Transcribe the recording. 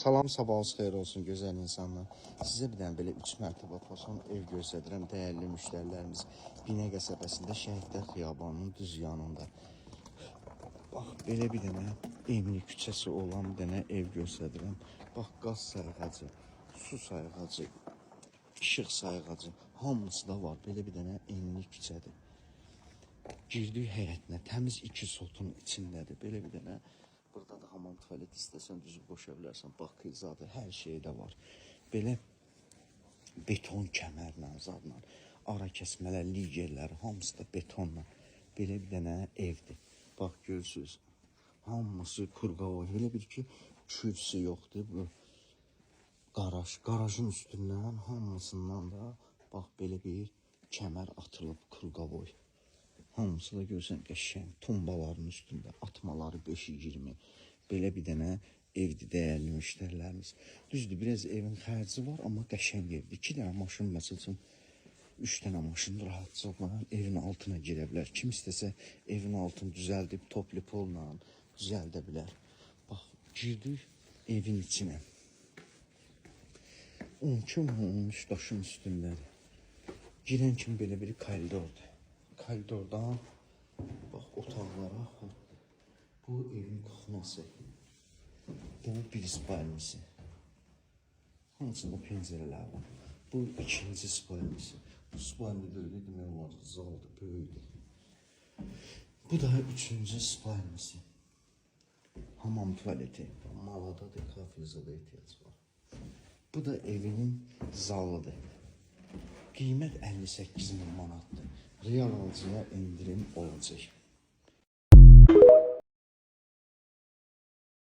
Salam, sabahınız xeyir olsun gözəl insanlar. Sizə bir dənə belə 3 mərtəbə fason ev göstərirəm. Dəyərli müştərilərimiz Binə qəsəbəsində Şəhidlər Xiyabanının düz yanında. Bax, belə bir dənə Emni küçəsi olan bir dənə ev göstərirəm. Bax, qaz sayğacı, su sayğacı, işıq sayğacı, hamısı da var. Belə bir dənə Emni küçədir. Girdik həyətinə, təmiz 2 sotun içindədir. Belə bir dənə. Burada da hamam tuvalet istəsən düzüb qoşa bilərsən. Bax, zadı hər şey də var. Belə beton kəmərlə, zadla, ara kəsmələr, ligerlər, hamısı da betonla. Belə bir dənə evdir. Bax, görürsünüz, hamısı kurqavoy. Elə bir ki, kürsü yoxdur. Bu qarajın üstündən, hamısından da bax, belə bir kəmər atılıb kurqavoy. Hamısı da görürsən qəşəng tumbaların üstündə atmaları 5-20. Belə bir dənə evdir dəyərli müştərilərimiz. Düzdür, biraz evin xərci var, amma qəşəng evdir. 2 dənə maşın, məsələn 3 dənə maşın rahatca evin altına girə bilər. Kim istəsə evin altını düzəldib toplu pulla düzəldə bilər. Bax, girdik evin içinə. 12 daşın üstündədir. Girən kimi belə bir koridordur. Koridordan bax otaqlara. Bu evin kuxnası. Bu bir spalnisi. Hansında pəncərələr var. Bu ikinci spalnisi. Bu spalni böyle demək olar, zaldır, böyükdür. Bu da üçüncü spalnisi. Hamam tuvaleti. Maladadır, kafezada ihtiyac var. Bu da evinin zalıdır. Qiymət 58.000 manatdır. Real alıcıya indirim olacaq.